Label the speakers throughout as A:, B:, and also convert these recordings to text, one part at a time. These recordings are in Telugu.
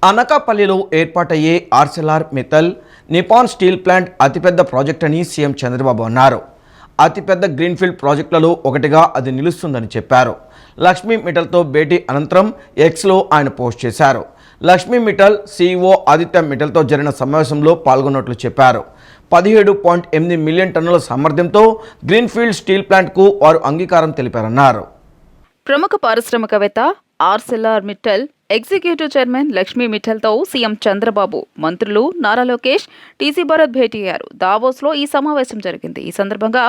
A: అనకాపల్లిలో ఏర్పాటయ్యే Arcelor Mittal Nippon steel plant అతిపెద్ద ప్రాజెక్ట్ అని సీఎం చంద్రబాబు అన్నారు. అతిపెద్ద గ్రీన్ఫీల్డ్ ప్రాజెక్టులలో ఒకటిగా అది నిలుస్తుందని చెప్పారు. లక్ష్మీ మిట్టల్తో భేటీ అనంతరం ఎక్స్లో ఆయన పోస్ట్ చేశారు. లక్ష్మీ మిట్టల్ సీఈఓ ఆదిత్య మిట్టల్తో జరిగిన సమావేశంలో పాల్గొన్నట్లు చెప్పారు. 17.8 మిలియన్ టన్నుల సామర్థ్యంతో గ్రీన్ఫీల్డ్ స్టీల్ ప్లాంట్కు వారు అంగీకారం తెలిపారన్నారు.
B: ప్రముఖ పారిశ్రామికవేత్త Arcelor Mittal executive chairman Lakshmi మిట్టల్తో సీఎం చంద్రబాబు, మంత్రులు నారా లోకేష్, టీసీ భరత్ భేటీ అయ్యారు. దావోస్లో ఈ సమావేశం జరిగింది. ఈ సందర్భంగా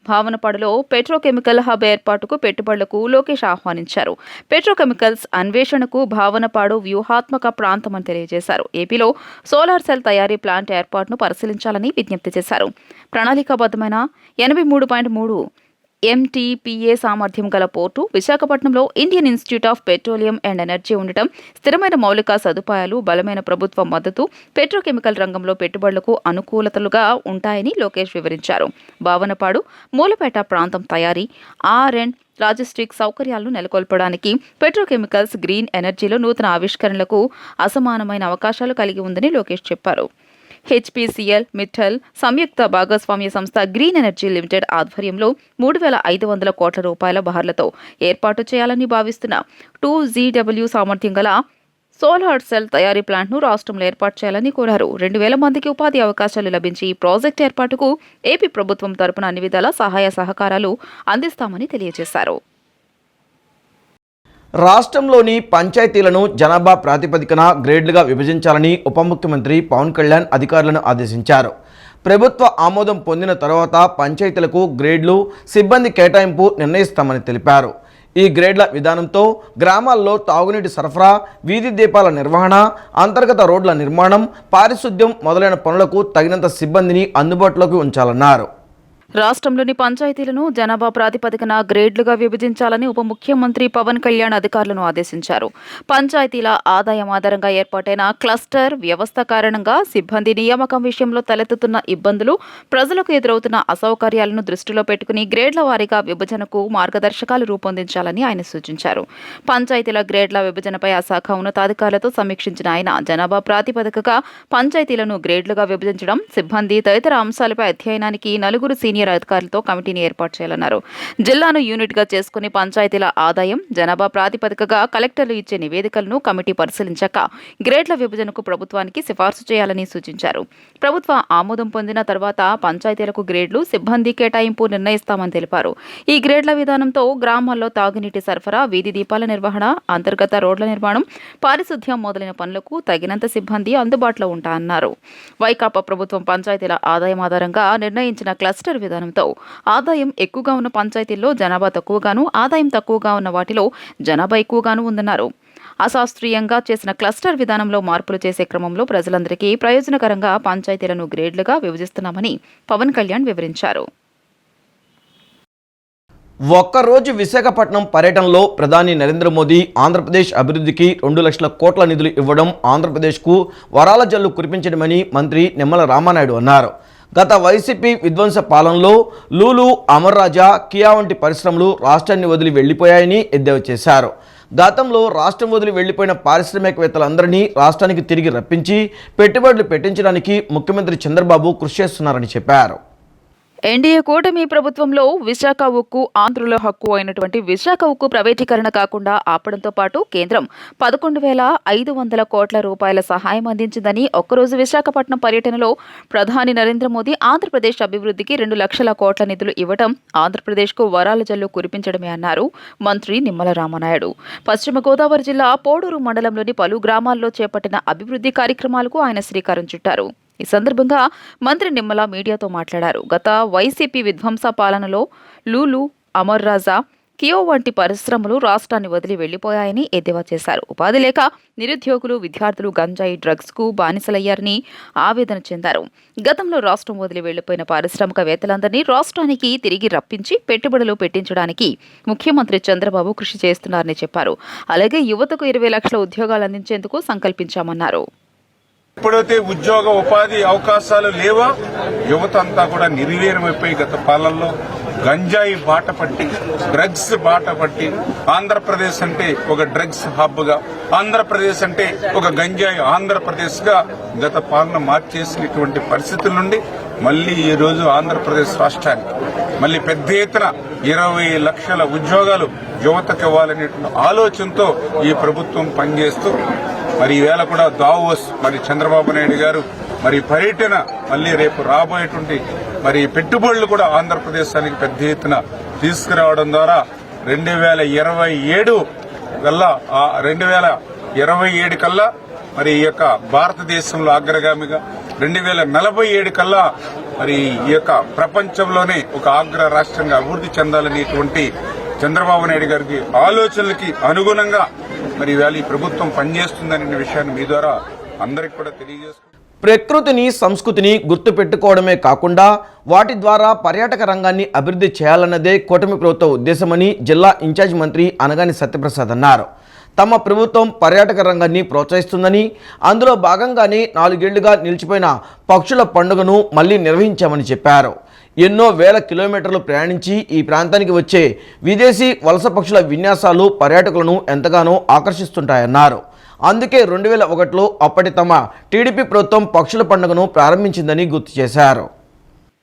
B: భావనపాడులో పెట్రోకెమికల్ హబ్ ఏర్పాటుకు పెట్టుబడులకు లోకేష్ ఆహ్వానించారు. పెట్రోకెమికల్స్ అన్వేషణకు భావనపాడు వ్యూహాత్మక ప్రాంతమని తెలియజేశారు. ఏపీలో సోలార్ సెల్ తయారీ ప్లాంట్ ఏర్పాటును పరిశీలించాలని విజ్ఞప్తి చేశారు. ప్రణాళికాబద్ధమైన 83.3 MTPA సామర్థ్యం గల పోర్టు విశాఖపట్నంలో Indian institute of petroleum and energy ఉండటం, స్థిరమైన మౌలిక సదుపాయాలు, బలమైన ప్రభుత్వ మద్దతు పెట్రోకెమికల్ రంగంలో పెట్టుబడులకు అనుకూలతలుగా ఉంటాయని లోకేష్ వివరించారు. భావనపాడు, మూలపేట ప్రాంతం తయారీ, R&D లాజిస్టిక్ సౌకర్యాలను నెలకొల్పడానికి పెట్రోకెమికల్స్ గ్రీన్ ఎనర్జీలో నూతన ఆవిష్కరణలకు అసమానమైన అవకాశాలు కలిగి ఉందని లోకేష్ చెప్పారు. HPCL మిట్టల్ సంయుక్త భాగస్వామ్య సంస్థ గ్రీన్ ఎనర్జీ లిమిటెడ్ ఆధ్వర్యంలో 3,500 కోట్ల రూపాయల బహర్లతో ఏర్పాటు చేయాలని భావిస్తున్న 2GW సామర్థ్యం గల సోలార్ సెల్ తయారీ ప్లాంట్ను రాష్ట్రంలో ఏర్పాటు చేయాలని కోరారు. 2,000 మందికి ఉపాధి అవకాశాలు లభించి ఈ ప్రాజెక్టు ఏర్పాటుకు ఏపీ ప్రభుత్వం తరపున అన్ని విధాల సహాయ సహకారాలు అందిస్తామని తెలియజేశారు.
A: రాష్ట్రంలోని పంచాయతీలను జనాభా ప్రాతిపదికన గ్రేడ్లుగా విభజించాలని ఉప ముఖ్యమంత్రి పవన్ కళ్యాణ్ అధికారులను ఆదేశించారు. ప్రభుత్వ ఆమోదం పొందిన తర్వాత పంచాయతీలకు గ్రేడ్లు, సిబ్బంది కేటాయింపు నిర్ణయిస్తామని తెలిపారు. ఈ గ్రేడ్ల విధానంతో గ్రామాల్లో తాగునీటి సరఫరా, వీధి దీపాల నిర్వహణ, అంతర్గత రోడ్ల నిర్మాణం, పారిశుద్ధ్యం మొదలైన పనులకు తగినంత సిబ్బందిని అందుబాటులోకి ఉంచాలన్నారు.
B: రాష్ట్రంలోని పంచాయతీలను జనాభా ప్రాతిపదికన గ్రేడ్లుగా విభజించాలని ఉప ముఖ్యమంత్రి పవన్ కళ్యాణ్ అధికారులను ఆదేశించారు. పంచాయతీల ఆదాయం ఆధారంగా ఏర్పాటైన క్లస్టర్ వ్యవస్థ కారణంగా సిబ్బంది నియామకం విషయంలో తలెత్తుతున్న ఇబ్బందులు, ప్రజలకు ఎదురవుతున్న అసౌకర్యాలను దృష్టిలో పెట్టుకుని గ్రేడ్ల వారీగా విభజనకు మార్గదర్శకాలు రూపొందించాలని ఆయన సూచించారు. పంచాయతీల గ్రేడ్ల విభజనపై ఆ శాఖ ఉన్నతాధికారులతో సమీక్షించిన ఆయన జనాభా ప్రాతిపదికగా పంచాయతీలను గ్రేడ్లుగా విభజించడం, సిబ్బంది తదితర అంశాలపై అధ్యయనానికి 4 సీనియర్ అధికారులతో కమిటీని ఏర్పాటు చేయాలన్నారు. జిల్లాను యూనిట్గా చేసుకుని పంచాయతీల ఆదాయం, జనాభా ప్రాతిపదికగా కలెక్టర్లు ఇచ్చే నివేదికలను కమిటీ పరిశీలించాక గ్రేడ్ల విభజనకు ప్రభుత్వానికి సిఫార్సు చేయాలని సూచించారు. ప్రభుత్వ ఆమోదం పొందిన తర్వాత పంచాయతీలకు గ్రేడ్లు, సిబ్బంది కేటాయింపు నిర్ణయిస్తామని తెలిపారు. ఈ గ్రేడ్ల విధానంతో గ్రామాల్లో తాగునీటి సరఫరా, వీధి దీపాల నిర్వహణ, అంతర్గత రోడ్ల నిర్మాణం, పారిశుద్ధ్యం మొదలైన పనులకు తగినంత సిబ్బంది అందుబాటులో ఉంటారన్నారు. వైకాపా ప్రభుత్వం పంచాయతీల ఆదాయం ఆధారంగా నిర్ణయించిన క్లస్టర్ విధానంతో ఆదాయం ఎక్కువగా ఉన్న పంచాయతీల్లో జనాభా తక్కువగాను, ఆదాయం తక్కువగా ఉన్న వాటిలో జనాభా ఎక్కువగాను ఉందన్నారు. అశాస్త్రీయంగా చేసిన క్లస్టర్ విధానంలో మార్పులు చేసే క్రమంలో ప్రజలందరికీ ప్రయోజనకరంగా పంచాయతీలను గ్రేడ్లుగా విభజిస్తున్నామని పవన్ కళ్యాణ్ వివరించారు.
A: ఒక్కరోజు విశాఖపట్నం పర్యటనలో ప్రధాని నరేంద్ర మోదీ ఆంధ్రప్రదేశ్ అభివృద్ధికి 2 లక్షల కోట్ల నిధులు ఇవ్వడం, ఆంధ్రప్రదేశ్కు వరాల జల్లు కురిపించడమని మంత్రి నిమ్మల రామానాయుడు అన్నారు. గత వైసీపీ విధ్వంస పాలనలో లూలు, అమర్ రాజా, కియా వంటి పరిశ్రమలు రాష్ట్రాన్ని వదిలి వెళ్లిపోయాయని ఎద్దేవా చేశారు. గతంలో రాష్ట్రం వదిలి వెళ్లిపోయిన పారిశ్రామికవేత్తలందరినీ రాష్ట్రానికి తిరిగి రప్పించి పెట్టుబడులు పెట్టించడానికి ముఖ్యమంత్రి చంద్రబాబు కృషి చేస్తున్నారని చెప్పారు.
B: ఎన్డీఏ కూటమి ప్రభుత్వంలో విశాఖ ఉక్కు ఆంధ్రుల హక్కు అయినటువంటి విశాఖ ఉక్కు ప్రైవేటీకరణ కాకుండా ఆపడంతో పాటు కేంద్రం 11,500 కోట్ల రూపాయల సహాయం అందించిందని, ఒక్కరోజు విశాఖపట్నం పర్యటనలో ప్రధాని నరేంద్ర మోదీ ఆంధ్రప్రదేశ్ అభివృద్ధికి 2 లక్షల కోట్ల నిధులు ఇవ్వడం ఆంధ్రప్రదేశ్కు వరాల జల్లు కురిపించడమే అన్నారు మంత్రి నిమ్మల రామానాయుడు. పశ్చిమ గోదావరి జిల్లా పోడూరు మండలంలోని పలు గ్రామాల్లో చేపట్టిన అభివృద్ధి కార్యక్రమాలకు ఆయన శ్రీకారం చుట్టారు. ఈ సందర్భంగా మంత్రి నిమ్మల మీడియాతో మాట్లాడారు. గత వైసీపీ విధ్వంస పాలనలో లూలు, అమర్ రాజా, కియో వంటి పరిశ్రమలు రాష్ట్రాన్ని వదిలి వెళ్లిపోయాయని ఎద్దేవా చేశారు. ఉపాధి లేక నిరుద్యోగులు, విద్యార్థులు గంజాయి, డ్రగ్స్కు బానిసలయ్యారని ఆవేదన చెందారు. గతంలో రాష్ట్రం వదిలి వెళ్లిపోయిన పారిశ్రామికవేత్తలందరినీ రాష్ట్రానికి తిరిగి రప్పించి పెట్టుబడులు పెట్టించడానికి ముఖ్యమంత్రి చంద్రబాబు కృషి చేస్తున్నారని చెప్పారు. అలాగే యువతకు 20 లక్షల ఉద్యోగాలు అందించేందుకు సంకల్పించామన్నారు.
C: ఎప్పుడైతే ఉద్యోగ ఉపాధి అవకాశాలు లేవో యువత అంతా కూడా నిర్వీర్యమైపోయి గత పాలనలో గంజాయి బాట పట్టి, డ్రగ్స్ బాట పట్టి, ఆంధ్రప్రదేశ్ అంటే ఒక డ్రగ్స్ హబ్ గా, ఆంధ్రప్రదేశ్ అంటే ఒక గంజాయి ఆంధ్రప్రదేశ్ గా గత పాలన మార్చేసినటువంటి పరిస్థితుల నుండి మళ్లీ ఈ రోజు ఆంధ్రప్రదేశ్ రాష్ట్రానికి మళ్లీ పెద్ద ఎత్తున 20 లక్షల ఉద్యోగాలు యువతకు ఇవ్వాలనేటువంటి ఆలోచనతో ఈ ప్రభుత్వం పనిచేస్తూ మరి ఈవేళ కూడా దావోస్ మరి చంద్రబాబు నాయుడు గారు మరి పర్యటన మళ్లీ రేపు రాబోయేటువంటి మరి పెట్టుబడులు కూడా ఆంధ్రప్రదేశానికి పెద్ద ఎత్తున తీసుకురావడం ద్వారా 2027 కల్లా మరి ఈ యొక్క భారతదేశంలో అగ్రగామిగా 2047 కల్లా మరి ఈ యొక్క ప్రపంచంలోనే ఒక అగ్ర రాష్ట్రంగా అభివృద్ధి చెందాలనేటువంటి చంద్రబాబు నాయుడు గారికి ఆలోచనలకి అనుగుణంగా మరి ఇవాళ ఈ ప్రభుత్వం పనిచేస్తుందనే విషయాన్ని మీ ద్వారా అందరికి కూడా తెలియజేసుకుంటున్నాను.
A: ప్రకృతిని, సంస్కృతిని గుర్తుపెట్టుకోవడమే కాకుండా వాటి ద్వారా పర్యాటక రంగాన్ని అభివృద్ధి చేయాలన్నదే కూటమి ప్రభుత్వ ఉద్దేశమని జిల్లా ఇన్ఛార్జ్ మంత్రి అనగాని సత్యప్రసాద్ అన్నారు. తమ ప్రభుత్వం పర్యాటక రంగాన్ని ప్రోత్సహిస్తుందని, అందులో భాగంగానే 4 ఏళ్లుగా నిలిచిపోయిన పక్షుల పండుగను మళ్లీ నిర్వహించామని చెప్పారు. ఎన్నో వేల కిలోమీటర్లు ప్రయాణించి ఈ ప్రాంతానికి వచ్చే విదేశీ వలస పక్షుల విన్యాసాలు పర్యాటకులను ఎంతగానో ఆకర్షిస్తుంటాయన్నారు. అందుకే 2001లో అప్పటి తమ టీడీపీ ప్రభుత్వం పక్షుల పండుగను ప్రారంభించిందని గుర్తు చేశారు.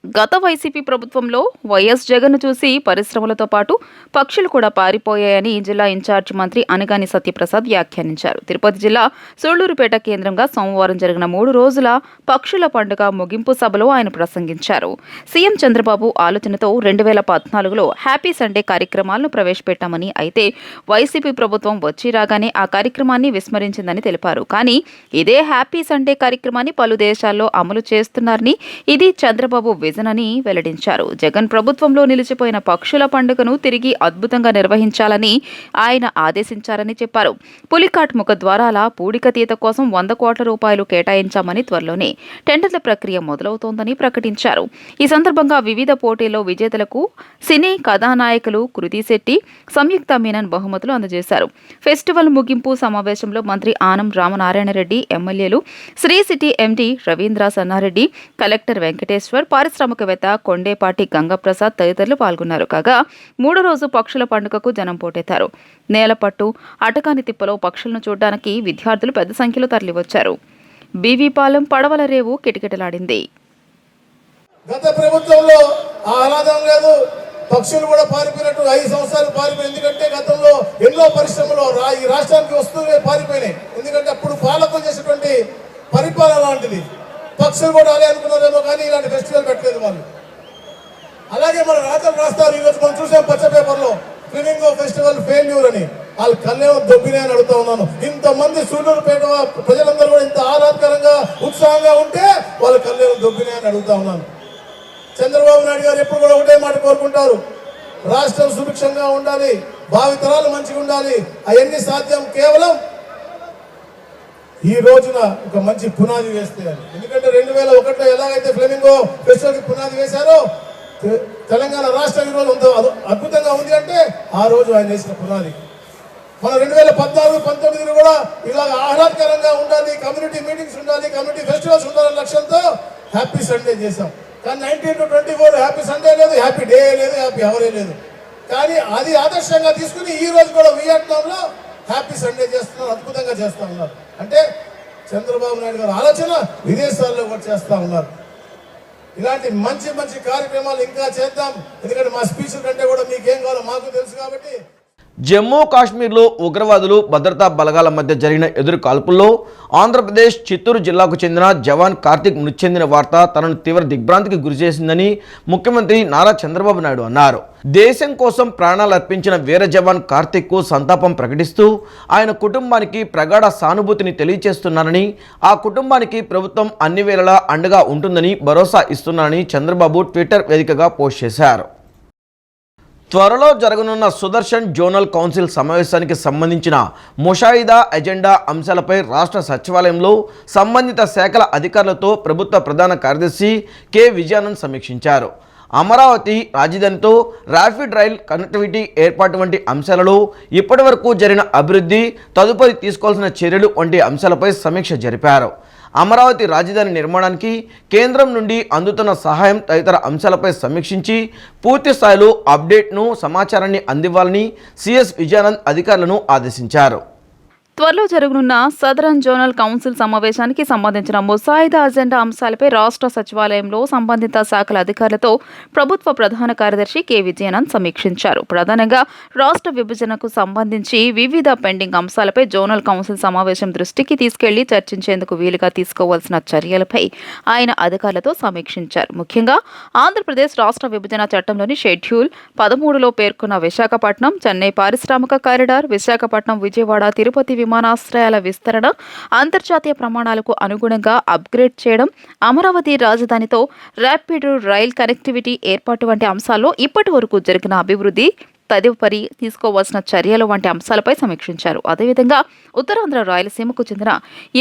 B: గత వైసీపీ ప్రభుత్వంలో వైఎస్ జగన్ చూసి పరిశ్రమలతో పాటు పక్షులు కూడా పారిపోయాయని జిల్లా ఇన్ఛార్జ్ మంత్రి అనగాని సత్యప్రసాద్ వ్యాఖ్యానించారు. తిరుపతి జిల్లా సూళ్లూరుపేట కేంద్రంగా సోమవారం జరిగిన 3 రోజుల పక్షుల పండుగ ముగింపు సభలో ఆయన ప్రసంగించారు. సీఎం చంద్రబాబు ఆలోచనతో 2014లో హ్యాపీ సండే కార్యక్రమాలను ప్రవేశపెట్టామని, అయితే వైసీపీ ప్రభుత్వం వచ్చి రాగానే ఆ కార్యక్రమాన్ని విస్మరించిందని తెలిపారు. కానీ ఇదే హ్యాపీ సండే కార్యక్రమాన్ని పలు దేశాల్లో అమలు చేస్తున్నారని, ఇది చంద్రబాబు విజన్ అని వెల్లడించారు. జగన్ ప్రభుత్వంలో నిలిచిపోయిన పక్షుల పండుగను తిరిగి అద్భుతంగా నిర్వహించాలని ఆయన ఆదేశించారని చెప్పారు. పులికాట్ ముఖ ద్వారాల పూడికతీత కోసం 100 కోట్ల రూపాయలు కేటాయించామని, త్వరలోనే టెండర్ల ప్రక్రియ మొదలవుతోందని ప్రకటించారు. ఈ సందర్భంగా వివిధ పోటీల్లో విజేతలకు సినీ కథానాయకులు కృతి శెట్టి, సంయుక్త మీనన్ బహుమతులు అందజేశారు. ఫెస్టివల్ ముగింపు సమావేశంలో మంత్రి ఆనం రామనారాయణ రెడ్డి, ఎమ్మెల్యేలు శ్రీ సిటీ ఎండీ రవీంద్ర సన్నారెడ్డి, కలెక్టర్ వెంకటేశ్వర్, పారిశ్రామికవేత్త కొండేపాటి గంగప్రసాద్ తదితరులు పాల్గొన్నారు. కాగా 3 రోజు పక్షుల పండుగకు జనం పోటెత్తారు. నేలపట్టు, అటకాని తిప్పలో పక్షులను చూడడానికి విద్యార్థులు పెద్ద సంఖ్యలో తరలివచ్చారు. బీవీపాలెం పడవల రేవు కిటకిటలాడింది.
D: గత ప్రభుత్వంలో ఆహ్లాదం లేదు, పక్షులు కూడా పారిపోయినట్టు 5 సంవత్సరాలు పారిపోయి. ఎందుకంటే గతంలో ఎన్నో పరిశ్రమలు ఈ రాష్ట్రానికి వస్తూనే పారిపోయినాయి. ఎందుకంటే అప్పుడు పాలకులు చేసేటువంటి పరిపాలన లాంటిది. పక్షులు కూడా అలా అనుకున్నారేమో కానీ ఇలాంటి ఫెస్టివల్ పెట్టలేదు వాళ్ళు. అలాగే మన రాతలు రాస్తారు. ఈరోజు మనం చూసాం పచ్చ పేపర్లో ఫ్లెమింగో ఫెస్టివల్ ఫెయిల్యూర్ అని. వాళ్ళు కళ్యాణం దొబ్బినే అని అడుగుతా ఉన్నాను. ఇంతమంది సూళ్లూరుపేట ప్రజలందరూ కూడా ఇంత ఆహ్లాదకరంగా ఉత్సాహంగా ఉంటే వాళ్ళు కళ్యాణం దొబ్బినే అని అడుగుతా ఉన్నాను. చంద్రబాబు నాయుడు గారు ఎప్పుడు కూడా ఒకటే మాట కోరుకుంటారు, రాష్ట్రం సుభిక్షంగా ఉండాలి, భావితరాలు మంచిగా ఉండాలి. అవన్నీ సాధ్యం కేవలం ఈ రోజున ఒక మంచి పునాది వేస్తే. ఎందుకంటే 2001లో ఎలాగైతే ఫ్లెమింగో ఫెస్టివల్కి పునాది వేశారో తెలంగాణ రాష్ట్రం ఈ రోజు అద్భుతంగా ఉంది అంటే ఆ రోజు ఆయన వేసిన పునాది. మన 2014-19 కూడా ఇలాగ ఆహ్లాదకరంగా ఉండాలి, కమ్యూనిటీ మీటింగ్స్ ఉండాలి, కమ్యూనిటీ ఫెస్టివల్స్ ఉండాలనే లక్ష్యంతో హ్యాపీ సండే చేశాం. కానీ 19-24 హ్యాపీ సండే లేదు, హ్యాపీ డే లేదు, హ్యాపీ అవరే లేదు. కానీ అది ఆదర్శంగా తీసుకుని ఈ రోజు కూడా వియట్నాంలో హ్యాపీ సండే చేస్తున్నారు, అద్భుతంగా చేస్తా ఉన్నారు. అంటే చంద్రబాబు నాయుడు గారు ఆలోచన విదేశాల్లో కూడా చేస్తా ఉన్నారు. ఇలాంటి మంచి మంచి కార్యక్రమాలు ఇంకా చేద్దాం. ఎందుకంటే మా స్పీచ్ కంటే కూడా మీకేం కావాలో మాకు తెలుసు కాబట్టి.
A: జమ్మూ కాశ్మీర్లో ఉగ్రవాదులు, భద్రతా బలగాల మధ్య జరిగిన ఎదురు కాల్పుల్లో ఆంధ్రప్రదేశ్ చిత్తూరు జిల్లాకు చెందిన జవాన్ కార్తిక్ మృతి చెందిన వార్త తనను తీవ్ర దిగ్భ్రాంతికి గురిచేసిందని ముఖ్యమంత్రి నారా చంద్రబాబు నాయుడు అన్నారు. దేశం కోసం ప్రాణాలు అర్పించిన వీర జవాన్ కార్తిక్కు సంతాపం ప్రకటిస్తూ ఆయన కుటుంబానికి ప్రగాఢ సానుభూతిని తెలియజేస్తున్నారని, ఆ కుటుంబానికి ప్రభుత్వం అన్ని వేళలా అండగా ఉంటుందని భరోసా ఇస్తున్నారని చంద్రబాబు ట్విట్టర్ వేదికగా పోస్ట్ చేశారు. త్వరలో జరగనున్న సుదర్శన్ జోనల్ కౌన్సిల్ సమావేశానికి సంబంధించిన ముషాయిదా ఎజెండా అంశాలపై రాష్ట్ర సచివాలయంలో సంబంధిత శాఖల అధికారులతో ప్రభుత్వ ప్రధాన కార్యదర్శి కె విజయానంద్ సమీక్షించారు. అమరావతి రాజధానితో ర్యాపిడ్ రైల్ కనెక్టివిటీ ఏర్పాటు వంటి అంశాలలో ఇప్పటివరకు జరిగిన అభివృద్ధి, తదుపరి తీసుకోవాల్సిన చర్యలు వంటి అంశాలపై సమీక్ష జరిపారు. అమరావతి రాజధాని నిర్మాణానికి కేంద్రం నుండి అందుతున్న సహాయం తదితర అంశాలపై సమీక్షించి పూర్తి స్థాయిలో అప్డేట్ను సమాచారాన్ని అందివ్వాలని సిఎస్ విజయానంద్ అధికారులను ఆదేశించారు.
B: త్వరలో జరగనున్న సదరన్ జోనల్ కౌన్సిల్ సమావేశానికి సంబంధించిన ముసాయిదా అజెండా అంశాలపై రాష్ట్ర సచివాలయంలో సంబంధిత శాఖల అధికారులతో ప్రభుత్వ ప్రధాన కార్యదర్శి కె విజయానంద్ సమీక్షించారు. ప్రధానంగా రాష్ట్ర విభజనకు సంబంధించి వివిధ పెండింగ్ అంశాలపై జోనల్ కౌన్సిల్ సమావేశం దృష్టికి తీసుకెళ్లి చర్చించేందుకు వీలుగా తీసుకోవాల్సిన చర్యలపై ఆయన అధికారులతో సమీక్షించారు. ముఖ్యంగా ఆంధ్రప్రదేశ్ రాష్ట్ర విభజన చట్టంలోని షెడ్యూల్ 13లో పేర్కొన్న విశాఖపట్నం చెన్నై పారిశ్రామిక కారిడార్, విశాఖపట్నం విజయవాడ తిరుపతి విమానాశ్రయాల విస్తరణ, అంతర్జాతీయ ప్రమాణాలకు అనుగుణంగా అప్గ్రేడ్ చేయడం, అమరావతి రాజధానితో ర్యాపిడ్ రైల్ కనెక్టివిటీ ఏర్పాటు వంటి అంశాల్లో ఇప్పటి వరకు జరిగిన అభివృద్ధి, తదుపరి తీసుకోవాల్సిన చర్యలు వంటి అంశాలపై సమీక్షించారు. అదేవిధంగా ఉత్తరాంధ్ర రాయలసీమకు చెందిన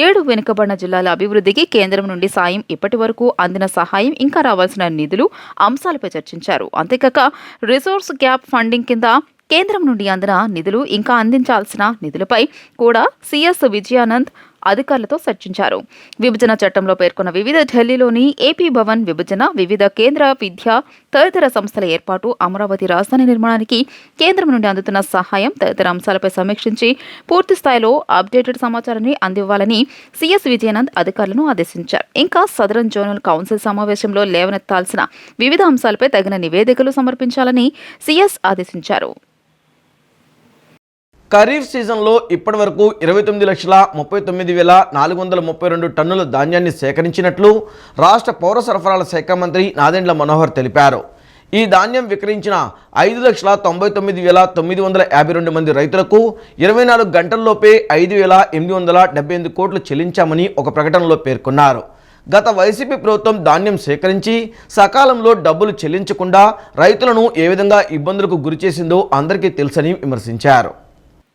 B: 7 వెనుకబడిన జిల్లాల అభివృద్ధికి కేంద్రం నుండి సాయం, ఇప్పటి వరకు అందిన సహాయం, ఇంకా రావాల్సిన నిధులు అంశాలపై చర్చించారు. అంతేకాక రిసోర్స్ గ్యాప్ ఫండింగ్ కింద కేంద్రం నుండి అందిన నిధులు, ఇంకా అందించాల్సిన నిధులపై కూడా సిఎస్ విజయానంద్ అధికారులతో చర్చించారు. విభజన చట్టంలో పేర్కొన్న వివిధ ఢిల్లీలోని ఏపీ భవన్ విభజన, వివిధ కేంద్ర విద్యా తదితర సంస్థల ఏర్పాటు, అమరావతి రాజధాని నిర్మాణానికి కేంద్రం నుండి అందుతున్న సహాయం తదితర అంశాలపై సమీక్షించి పూర్తి స్థాయిలో అప్డేటెడ్ సమాచారాన్ని అందివ్వాలని సిఎస్ విజయానంద్ అధికారులను ఆదేశించారు. ఇంకా సదరన్ జోనల్ కౌన్సిల్ సమావేశంలో లేవనెత్తాల్సిన వివిధ అంశాలపై తగిన నివేదికలు సమర్పించాలని సిఎస్ ఆదేశించారు.
A: ఖరీఫ్ సీజన్లో ఇప్పటివరకు 29,39,432 టన్నుల ధాన్యాన్ని సేకరించినట్లు రాష్ట్ర పౌర సరఫరాల శాఖ మంత్రి నాదెండ్ల మనోహర్ తెలిపారు. ఈ ధాన్యం విక్రయించిన 5,99,952 మంది రైతులకు 24 గంటల్లోపే 5,878 కోట్లు చెల్లించామని ఒక ప్రకటనలో పేర్కొన్నారు. గత వైసీపీ ప్రభుత్వం ధాన్యం సేకరించి సకాలంలో డబ్బులు చెల్లించకుండా రైతులను ఏ విధంగా ఇబ్బందులకు గురిచేసిందో అందరికీ తెలుసని విమర్శించారు.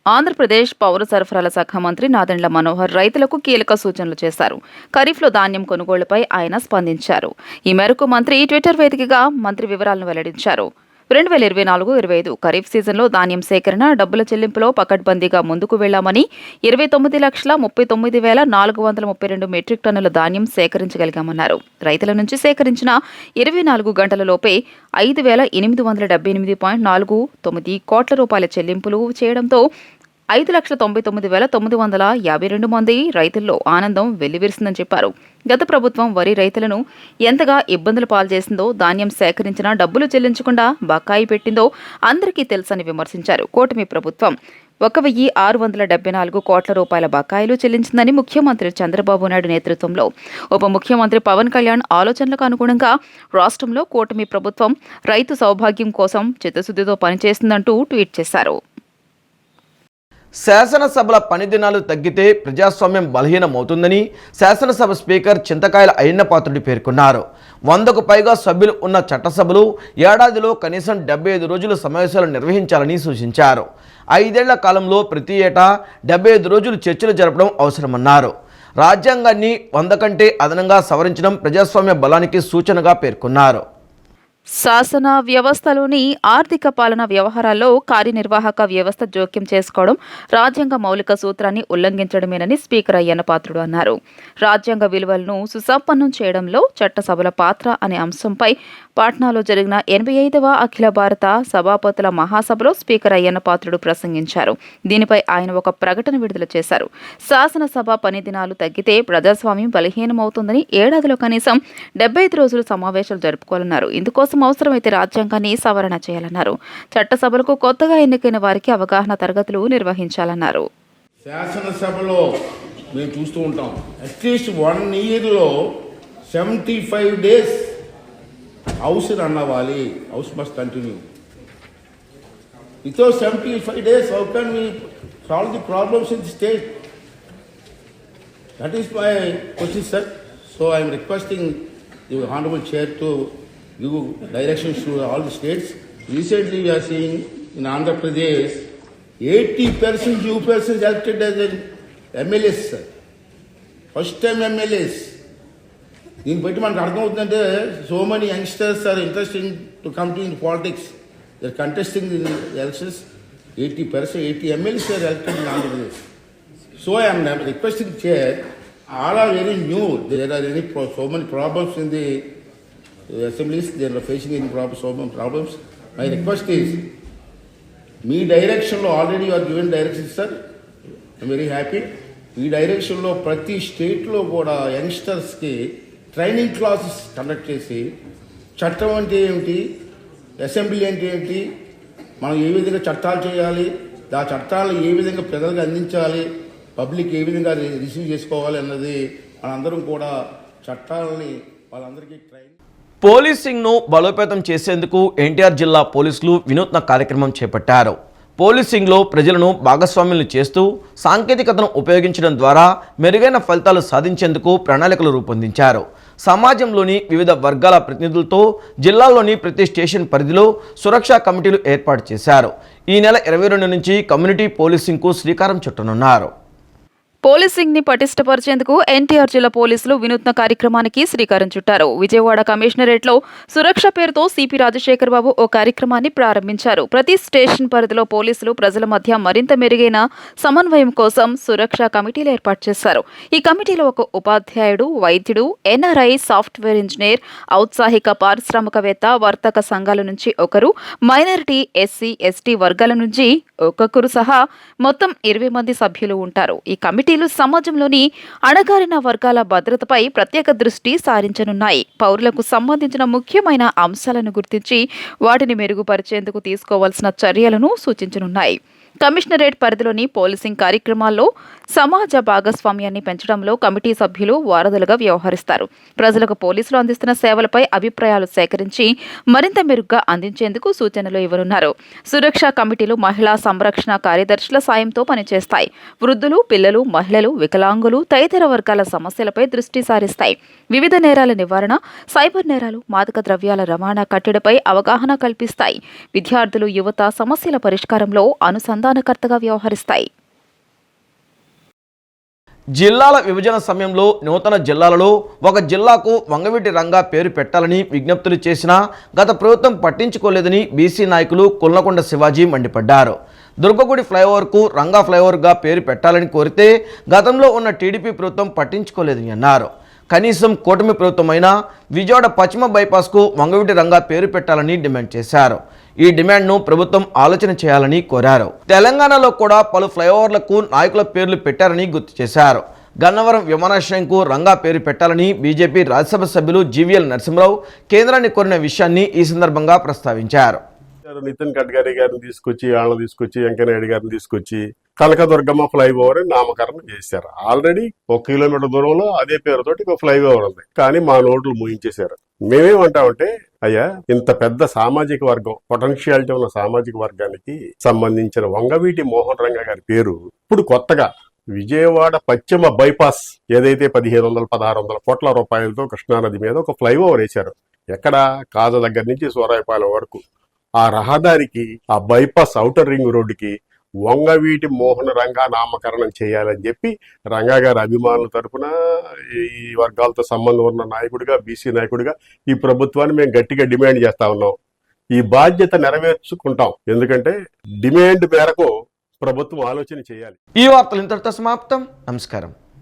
B: ఆంధ్రప్రదేశ్ పౌర సరఫరాల శాఖ మంత్రి నాదెండ్ల మనోహర్ రైతులకు కీలక సూచనలు చేశారు. ఖరీఫ్లో ధాన్యం కొనుగోలుపై ఆయన స్పందించారు. ఈ మేరకు మంత్రి ట్విట్టర్ వేదికగా మంత్రి వివరాలను వెల్లడించారు. 2024-25 ఖరీఫ్ సీజన్లో ధాన్యం సేకరణ, డబ్బుల చెల్లింపులో పకడ్బందీగా ముందుకు వెళ్లామని 29,39,432 మెట్రిక్ టన్నుల ధాన్యం సేకరించగలిగామన్నారు. రైతుల నుంచి సేకరించిన 24 గంటలలోపే 5,878.49 కోట్ల రూపాయల చెల్లింపులు చేయడంతో 5,99,952 మంది రైతుల్లో ఆనందం వెల్లివిరిసిందని చెప్పారు. గత ప్రభుత్వం వరి రైతులను ఎంతగా ఇబ్బందులు పాల్చేసిందో, ధాన్యం సేకరించినా డబ్బులు చెల్లించకుండా బకాయి పెట్టిందో అందరికీ తెలుసని విమర్శించారు. కూటమి ప్రభుత్వం 1,674 కోట్ల రూపాయల బకాయిలు చెల్లించిందని ముఖ్యమంత్రి చంద్రబాబు నాయుడు నేతృత్వంలో ఉప ముఖ్యమంత్రి పవన్ కళ్యాణ్ ఆలోచనలకు అనుగుణంగా రాష్ట్రంలో కూటమి ప్రభుత్వం రైతు సౌభాగ్యం కోసం చిత్తశుద్ధితో పనిచేస్తుందంటూ ట్వీట్ చేశారు.
A: శాసనసభల పని దినాలు తగ్గితే ప్రజాస్వామ్యం బలహీనమవుతుందని శాసనసభ స్పీకర్ చింతకాయల అయ్యన్నపాత్రుడు పేర్కొన్నారు. 100కు పైగా సభ్యులు ఉన్న చట్టసభలు ఏడాదిలో కనీసం 75 రోజులు సమావేశాలు నిర్వహించాలని సూచించారు. 5 ఏళ్ల కాలంలో ప్రతి ఏటా 75 రోజులు చర్చలు జరపడం అవసరమన్నారు. రాజ్యాంగాన్ని 100 కంటే అదనంగా సవరించడం ప్రజాస్వామ్య బలానికి సూచనగా పేర్కొన్నారు.
B: శాసన వ్యవస్థలోని ఆర్థిక పాలన వ్యవహారాల్లో కార్యనిర్వాహక వ్యవస్థ జోక్యం చేసుకోవడం రాజ్యాంగ మౌలిక సూత్రాన్ని ఉల్లంఘించడమేనని స్పీకర్ అయ్యన్నపాత్రుడు అన్నారు. రాజ్యాంగ విలువలను సుసంపన్నం చేయడంలో చట్టసభల పాత్ర అనే అంశంపై పాట్నాలో జరిగిన 85వ అఖిల భారత సభాపతుల మహాసభలో స్పీకర్ అయ్యన్నపాత్రుడు ప్రసంగించారు. దీనిపై ఆయన ఒక ప్రకటన విడుదల చేశారు. శాసనసభ పని దినాలు తగ్గితే ప్రజాస్వామ్యం బలహీనమవుతుందని, ఏడాదిలో కనీసం 75 రోజులు సమావేశాలు జరుపుకోవాలన్నారు. ఇందుకోసం అవసరమైతే రాజ్యాంగాన్ని సవరణ చేయాలన్నారు. చట్టసభలకు కొత్తగా ఎన్నికైన వారికి అవగాహన తరగతులు నిర్వహించాలన్నారు.
E: శాసనసభలో మేము చూస్తూ ఉంటాం, అట్లీస్ట్ 1 yearలో 75 days హౌస్ రన్ అవ్వాలి. House must continue. Without 75 days how can we solve the problems in the state? That is my question, sir. So I'm requesting the honourable chair to give directions to all the states. Recently we are seeing in Andhra Pradesh 80% new persons elected as an MLAs, sir. First time MLAs. దీన్ని బట్టి మనకు అర్థమవుతుందంటే so many youngsters are interesting to come to in politics. They are contesting in elections. 80 MLAs are elected in Andhra Pradesh. So I am requesting chair, all are very new. There are so many problems in the assemblies. They are facing so many problems. My request is, మీ డైరెక్షన్లో already are given direction sir. I'm very happy. ఈ డైరెక్షన్లో ప్రతి స్టేట్లో కూడా యంగ్స్టర్స్కి ట్రైనింగ్ క్లాసెస్ కండక్ట్ చేసి చట్టం అంటే ఏమిటి, అసెంబ్లీ అంటే ఏంటి, మనం ఏ విధంగా చట్టాలు చేయాలి, ఆ చట్టాలు ఏ విధంగా ప్రజలకు అందించాలి, పబ్లిక్ ఏ విధంగా రిసీవ్ చేసుకోవాలి అన్నది మనందరం కూడా చట్టాలని వాళ్ళందరికీ
A: పోలీసింగ్ను బలోపేతం చేసేందుకు ఎన్టీఆర్ జిల్లా పోలీసులు వినూత్న కార్యక్రమం చేపట్టారు. పోలీసింగ్లో ప్రజలను భాగస్వాములను చేస్తూ సాంకేతికతను ఉపయోగించడం ద్వారా మెరుగైన ఫలితాలు సాధించేందుకు ప్రణాళికలు రూపొందించారు. సమాజంలోని వివిధ వర్గాల ప్రతినిధులతో జిల్లాలోని ప్రతి స్టేషన్ పరిధిలో సురక్షా కమిటీలు ఏర్పాటు చేశారు. ఈ నెల 22 నుంచి కమ్యూనిటీ పోలీసింగ్కు శ్రీకారం చుట్టనున్నారు.
B: పోలీసింగ్ ని పటిష్టపరిచేందుకు ఎన్టీఆర్ జిల్లా పోలీసులు వినూత్న కార్యక్రమానికి శ్రీకారం చుట్టారు. విజయవాడ కమిషనరేట్ లో సురక్ష పేరుతో సిపి రాజశేఖర్ బాబు ఓ కార్యక్రమాన్ని ప్రారంభించారు. ప్రతి స్టేషన్ పరిధిలో పోలీసులు ప్రజల మధ్య మరింత మెరుగైన సమన్వయం కోసం సురక్ష కమిటీలు ఏర్పాటు చేశారు. ఈ కమిటీలో ఒక ఉపాధ్యాయుడు, వైద్యుడు, ఎన్ఆర్ఐ, సాఫ్ట్వేర్ ఇంజనీర్, ఔత్సాహిక పారిశ్రామికవేత్త, వర్తక సంఘాల నుంచి ఒకరు, మైనారిటీ, ఎస్సీ, ఎస్టీ వర్గాల నుంచి ఒక్కొక్కరు సహా మొత్తం 20 మంది సభ్యులు ఉంటారు. ఈ కమిటీలు సమాజంలోని అణగారిన వర్గాల భద్రతపై ప్రత్యేక దృష్టి సారించనున్నాయి. పౌరులకు సంబంధించిన ముఖ్యమైన అంశాలను గుర్తించి వాటిని మెరుగుపరిచేందుకు తీసుకోవాల్సిన చర్యలను సూచించనున్నాయి. కమిషనరేట్ పరిధిలోని పోలీసింగ్ కార్యక్రమాల్లో సమాజ భాగస్వామ్యాన్ని పెంచడంలో కమిటీ సభ్యులు వారధులుగా వ్యవహరిస్తారు. ప్రజలకు పోలీసులు అందిస్తున్న సేవలపై అభిప్రాయాలు సేకరించి మరింత మెరుగ్గా అందించేందుకు సూచనలు ఇవ్వనున్నారు. సురక్షా కమిటీలు మహిళా సంరక్షణ కార్యదర్శుల సాయంతో పనిచేస్తాయి. వృద్ధులు, పిల్లలు, మహిళలు, వికలాంగులు తదితర వర్గాల సమస్యలపై దృష్టి సారిస్తాయి. వివిధ నేరాల నివారణ, సైబర్ నేరాలు, మాదక ద్రవ్యాల రవాణా కట్టడిపై అవగాహన కల్పిస్తాయి. విద్యార్థులు, యువత సమస్యల పరిష్కారంలో అనుసంధానకర్తగా వ్యవహరిస్తాయి.
A: జిల్లాల విభజన సమయంలో నూతన జిల్లాలలో ఒక జిల్లాకు వంగవీటి రంగా పేరు పెట్టాలని విజ్ఞప్తులు చేసినా గత ప్రభుత్వం పట్టించుకోలేదని బీసీ నాయకులు కుల్నకొండ శివాజీ మండిపడ్డారు. దుర్గగుడి ఫ్లైఓవర్కు రంగా ఫ్లైఓవర్గా పేరు పెట్టాలని కోరితే గతంలో ఉన్న టీడీపీ ప్రభుత్వం పట్టించుకోలేదని అన్నారు. కనీసం కూటమి ప్రభుత్వమైనా విజయవాడ పశ్చిమ బైపాస్కు వంగవీటి రంగా పేరు పెట్టాలని డిమాండ్ చేశారు. ఈ డిమాండ్ను ప్రభుత్వం ఆలోచన చేయాలని కోరారు. తెలంగాణలో కూడా పలు ఫ్లైఓవర్లకు నాయకుల పేర్లు పెట్టారని గుర్తు చేశారు. గన్నవరం విమానాశ్రయంకు రంగా పేరు పెట్టాలని బీజేపీ రాజ్యసభ సభ్యులు జీవీఎల్ నరసింహరావు కేంద్రాన్ని కోరిన విషయాన్ని ఈ సందర్భంగా ప్రస్తావించారు.
F: నితిన్ గడ్కరీ గారిని తీసుకొచ్చి, వాళ్ళని తీసుకొచ్చి, వెంకయ్యనాయుడు గారిని తీసుకొచ్చి కనకదుర్గమ్మ ఫ్లైఓవర్ నామకరణం చేశారు. ఆల్రెడీ 1 కిలోమీటర్ దూరంలో అదే పేరుతోటి ఒక ఫ్లైఓవర్ ఉంది, కానీ మా నోట్లు ముగించేశారు. మేమేమంటామంటే, అయ్యా, ఇంత పెద్ద సామాజిక వర్గం, పొటెన్షియాలిటీ ఉన్న సామాజిక వర్గానికి సంబంధించిన వంగవీటి మోహన్ రంగా గారి పేరు ఇప్పుడు కొత్తగా విజయవాడ పశ్చిమ బైపాస్ ఏదైతే 1500-1600 కోట్ల రూపాయలతో కృష్ణానది మీద ఒక ఫ్లైఓవర్ వేశారు. ఎక్కడ? కాజ దగ్గర నుంచి సూరాయపాలెం వరకు ఆ రహదారికి, ఆ బైపాస్ ఔటర్ రింగ్ రోడ్డుకి వంగవీటి మోహన రంగా నామకరణం చేయాలని చెప్పి రంగా గారి అభిమానుల తరఫున, ఈ వర్గాలతో సంబంధం ఉన్న నాయకుడిగా, బీసీ నాయకుడిగా ఈ ప్రభుత్వాన్ని మేము గట్టిగా డిమాండ్ చేస్తా ఉన్నాం. ఈ బాధ్యత నెరవేర్చుకుంటాం. ఎందుకంటే డిమాండ్ మేరకు ప్రభుత్వం ఆలోచన చేయాలి.
A: ఈ వార్తలు ఇంతటితో సమాప్తం. నమస్కారం.